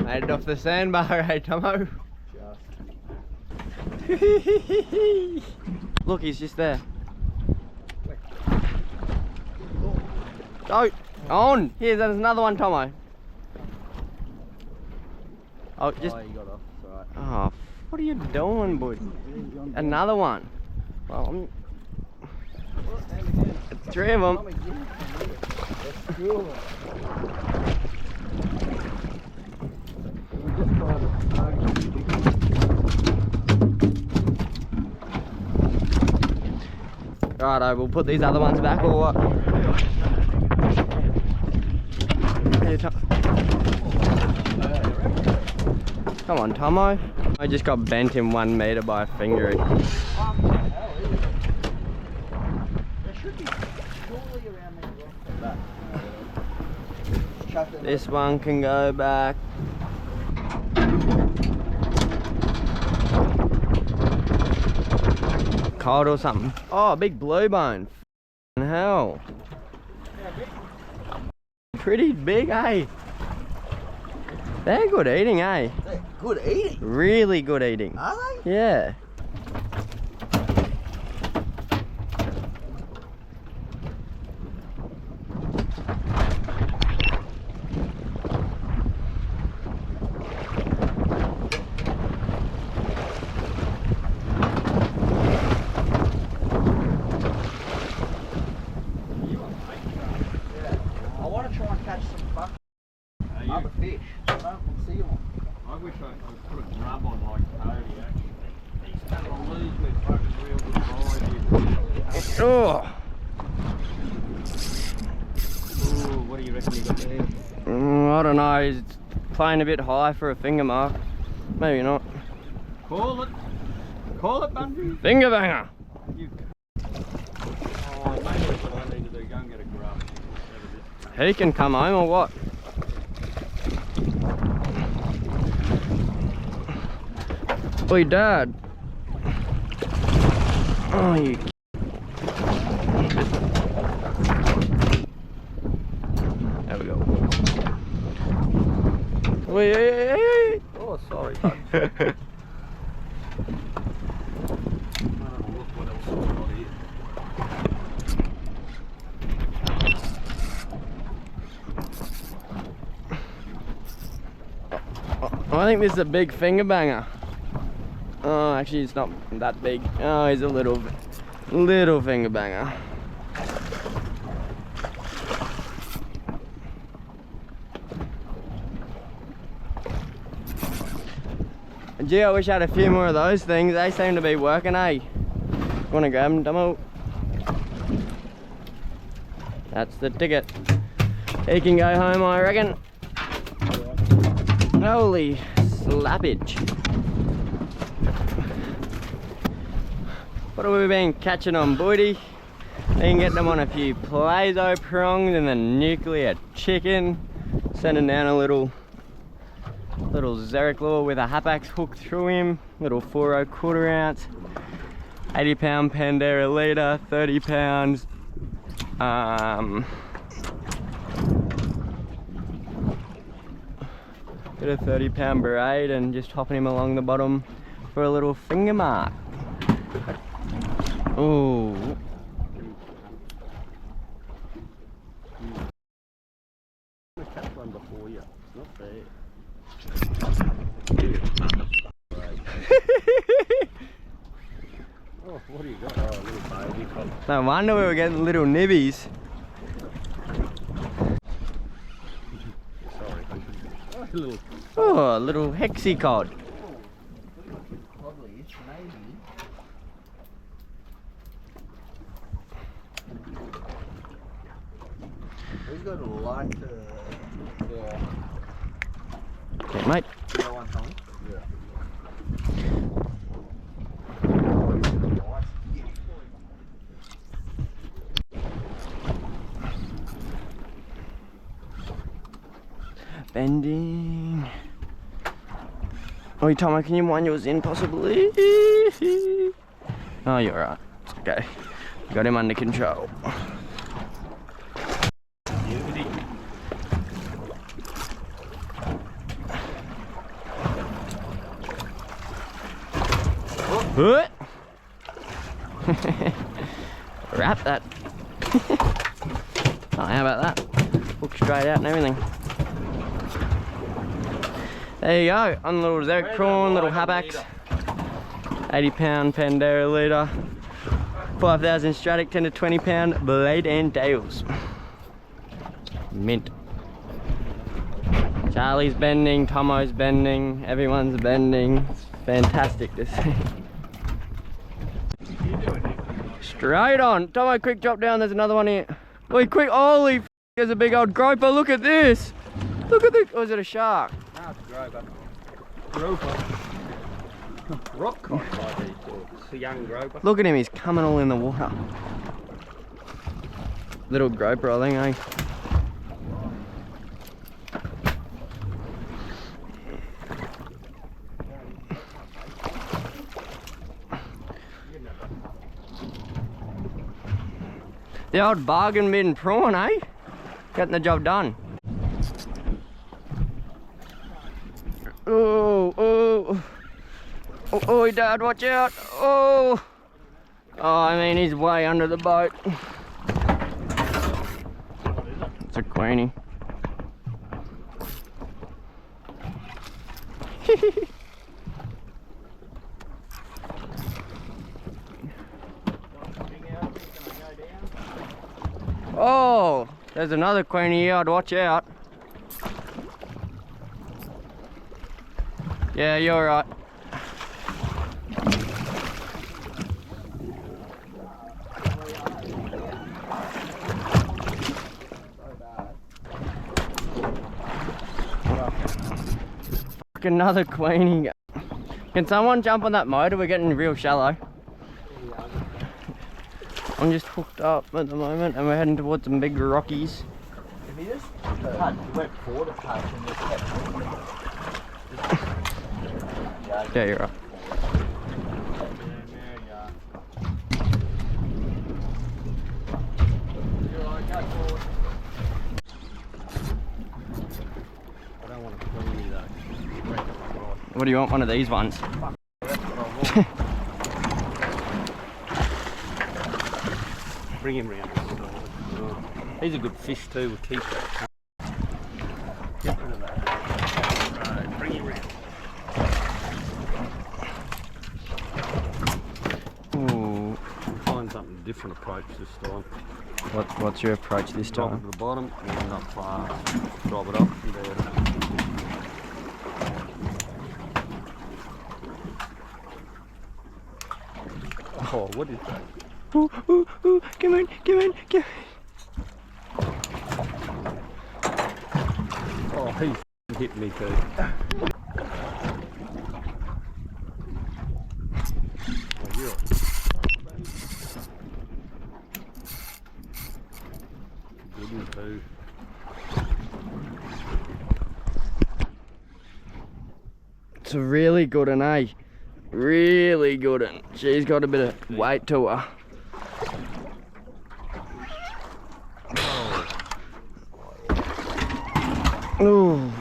Made it off the sandbar, hey Tomo? Look, he's just there. Oh, on! Here, there's another one, Tomo. Oh, just. Oh, you got off. It's alright. Oh, what are you doing, bud? Another one. Well, I'm... Three of them. Righto, we'll put these other ones back or what? Come on, Tomo. I just got bent in 1 metre by a fingering. This one can go back. Cold or something. Oh, big blue bone. Hell. Pretty big, eh? They're good eating, eh? They're good eating? Really good eating. Are they? Yeah. Other fish. I don't see them. I wish I could put a grub on like Cody actually. He's going to lose with fucking real good variety. Oh. Ooh, what do you reckon you got there? I don't know. He's playing a bit high for a finger mark. Maybe not. Call it. Call it, Bundy. Finger banger. You. Oh, maybe that's what I need to do. Go and get a grub. He can come home or what? Oi, Dad. Oh, you. There we go. Wait. Oh, sorry, bud. Look what else I've got here. I think this is a big finger banger. Oh, actually it's not that big. Oh, he's a little finger banger. Gee, I wish I had a few more of those things. They seem to be working, eh? Wanna grab them, Tomo? That's the ticket. He can go home, I reckon. Holy slappage. What have we been catching on, buddy? You can get them on a few Plazo prongs and the nuclear chicken. Sending down a little Zerrick lure with a hapax hooked through him. Little 4.0 quarter ounce. 80 pound Pandera leader, 30 pounds. Bit of 30 pound braid and just hopping him along the bottom for a little finger mark. Oh. I catch one before you. It's not fair. Oh, what do you got? Oh, a little baby cod. No wonder we were getting little nibbies. Sorry, I should. Oh, a little. Oh, a little hexy cod. Probably, maybe. He's got a light. Yeah. Okay, mate. That one, Tommy? Yeah. Bending. Oh, Tomo, can you wind yours in possibly? Oh, you're right. It's okay. Got him under control. What? Wrap that. Oh, how about that? Hook straight out and everything. There you go, on the little zerk prawn, little habax. 80-pound Pandera leader. 5,000 Stratic, 10 to 20-pound blade and tails. Mint. Charlie's bending, Tomo's bending, everyone's bending. It's fantastic to see. Straight on. Tomo, quick drop down, there's another one here. Wait, quick, holy f, there's a big old groper, look at this. Look at this, or is it a shark? No, it's a groper. Groper. Rock cod by these dogs. It's a young groper. Look at him, he's coming all in the water. Little groper, I think, eh? The old bargain bin prawn, eh? Getting the job done. Oh, oh. Oh, oh, Dad, watch out. Oh. Oh, I mean, he's way under the boat. It's a queenie. Oh, there's another queenie here, I'd watch out. Yeah, you're right. Another queenie. Can someone jump on that motor? We're getting real shallow. I'm just hooked up at the moment and we're heading towards some big rockies. If you just went forward a touch and just kept Yeah, you're right. What do you want, one of these ones? Bring him round. He's a good fish too, we'll keep that. Get rid of that. Right, bring him round. Ooh. We'll find something different approach this time. What's your approach this Drop time? it to the bottom and not far. Drop it up and there. Oh, what is that? Ooh, ooh, ooh, come on, come on, come on. Oh, he hit me too. Oh, you're good one too. It's a really good one, eh? Really good one. She's got a bit of weight to her. Ooh.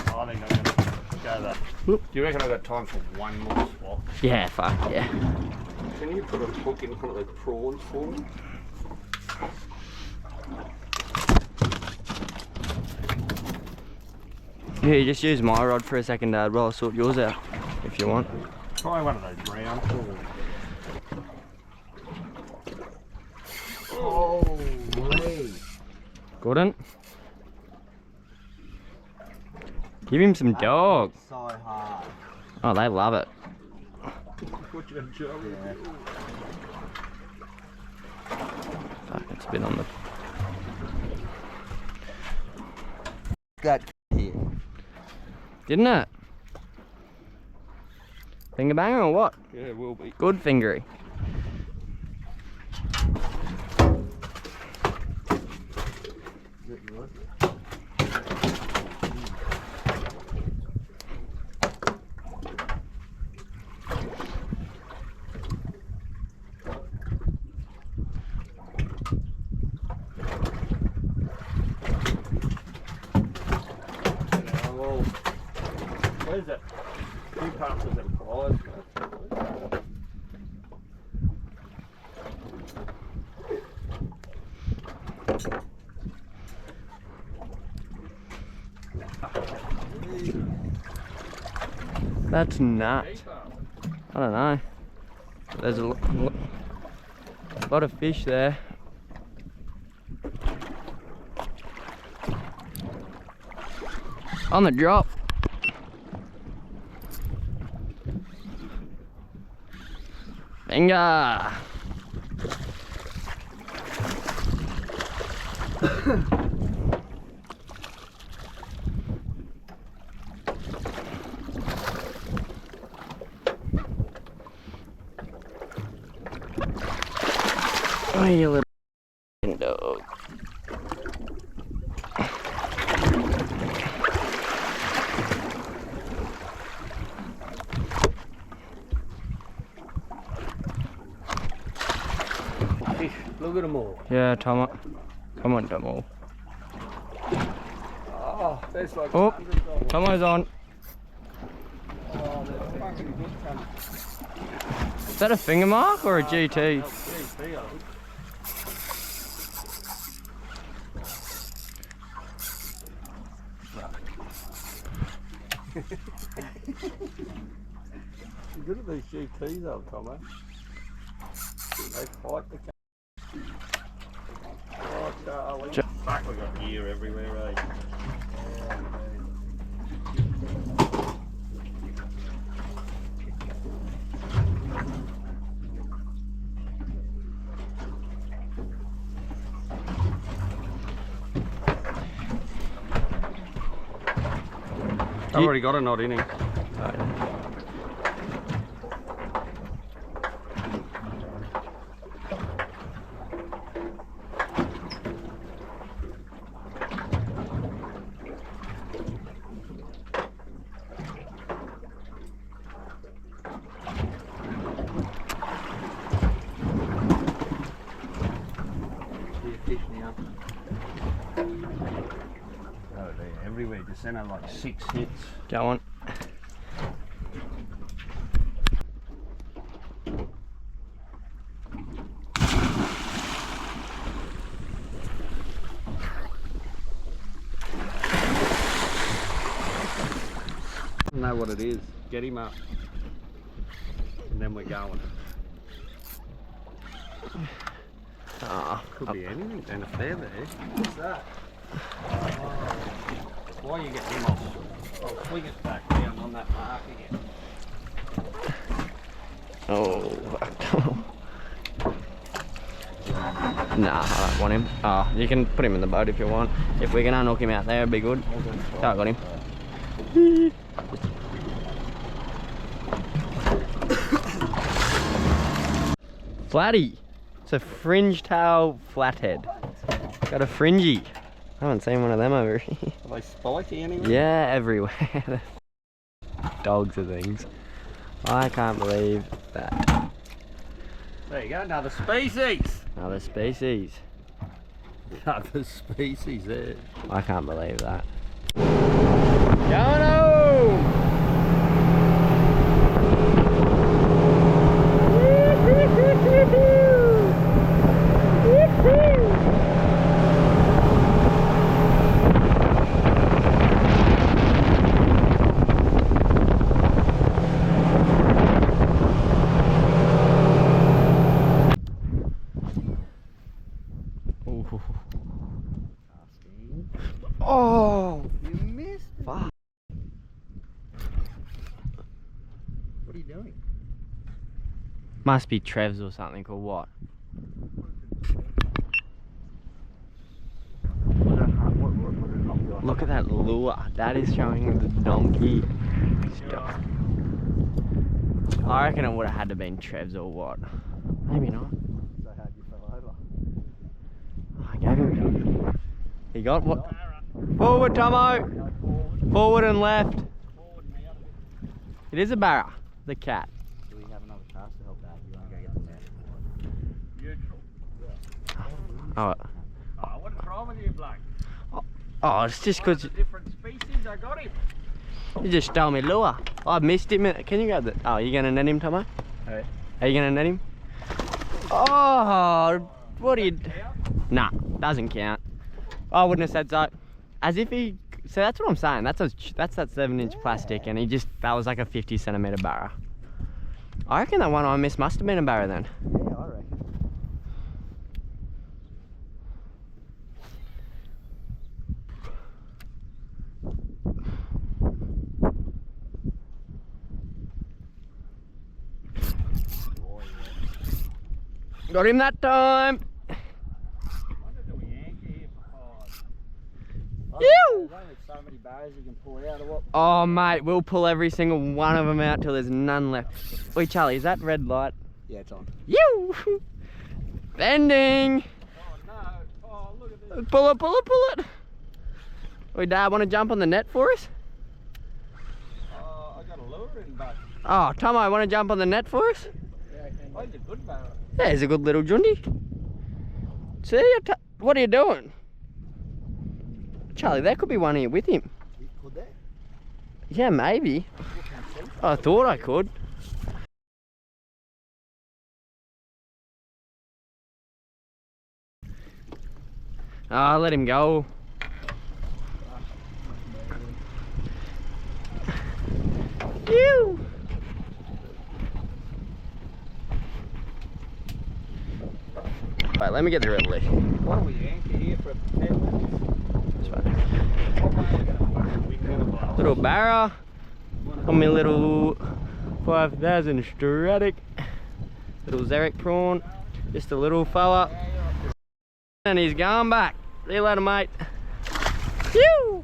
I think I'm going to go that. Do you reckon I've got time for one more swap? Yeah, fuck yeah. Can you put a hook in front of those prawns for me? Yeah, you just use my rod for a second, Dad, while I sort yours out, if you want. Try one of those round prawns. Holy! Good one. Give him some dog. So hard. Oh, they love it. Put your jaw. Yeah. Fuck, it's been on the... That here. Didn't it? Finger banger or what? Yeah, it will be. Good fingery. Where's it? Two passes and flies. That's nuts. I don't know. There's a lot of fish there. On the drop. Finger. Oh, you little dog. Fish, look at them all. Yeah, Tomo. Come on, Tomo. Oh, there's like Oh, hundreds of them. Tomo's on. Oh, they're fucking good fun. Is that a Fingermark or a GT? GT, I think. You're good at these GTs though, Tomo. They fight the Oh, Charlie. Fuck, we got gear everywhere, eh? I've already got a knot in him. Oh, they're everywhere. Just sent out like 6 hits. Go on. I know what it is. Get him up. And then we're going. Ah, Could be anything then if they're there. What's that? Oh, why you get him off? I'll swing it back down on that mark again. oh, nah, I don't want him. Oh, you can put him in the boat if you want. If we can unhook him out there, it'd be good. Oh, I got him. Flatty. It's a fringe tail flathead. Got a fringy. I haven't seen one of them over here. Are they spiky anyway? Yeah, everywhere. Dogs are things. I can't believe that. There you go, another species. Another species. Another species there. I can't believe that. Going home! Oh, You missed it. fuck. What are you doing? Must be Trev's or something, or what? Look at that lure. That is showing the donkey. Stop. I reckon it would have had to been Trev's or what? Maybe not. So hard you fell over. Oh, I gave him. He got what? Forward, Tomo. Forward and left. It is a barra, the cat. Do we have another cast to help out? You want to go get the net? Neutral. Oh, Oh, what's wrong with you, bloke? oh, it's just One of because the different species, I got him. you just stole me lure. I missed him. Can you grab that? Oh, you gonna net him, Tomo? Hey. Are you gonna net him? Oh, what are you? Nah, doesn't count. I wouldn't have said so. As if he. So that's what I'm saying. That's that 7-inch plastic, and that was like a 50-centimeter barra. I reckon that one I missed must have been a barra then. Yeah, I reckon. Got him that time. Wonder do we anchor here for 5? Ew. There's only so many barrows you can pull out of what? Oh mate, we'll pull every single one of them out till there's none left. Wait, Charlie, is that red light? Yeah, it's on. You. Bending. Oh no. Oh, look at this. Pull it, pull it, pull it. Wait, Dad, want to jump on the net for us? Oh, I got a lure in, but Oh, Tomo, want to jump on the net for us? oh, he's a good barra. Yeah, he's a good little jundi. See, what are you doing? Charlie, there could be one here with him. Could they? Yeah, maybe. I thought I could. Oh, let him go. Ew. Right, let me get the red leaf. What do we anchor here for a pet? This one. Little barra on my little 5000 Stratic. Little Xeric prawn. Just a little fella. And he's gone back. See you later, mate. Phew!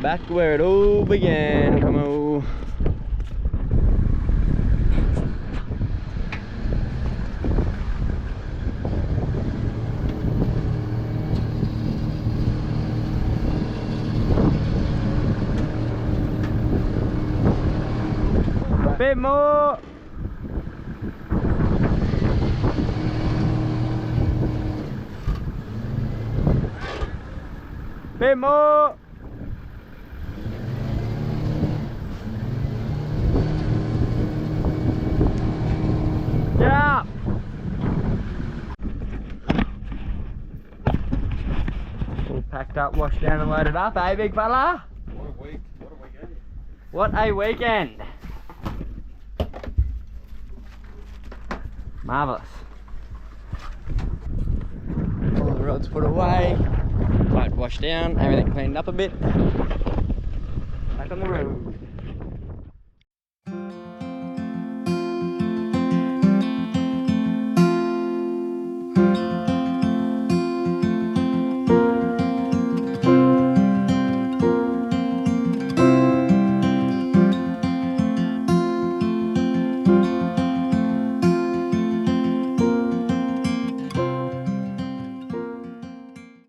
Back where it all began. Come on. Bit more. Bit more. Yeah. All packed up, washed down and loaded up, eh, big fella? What a week. What a weekend. What a weekend. Marvellous. All the rods put away, boat washed down, everything cleaned up a bit. Back on the road.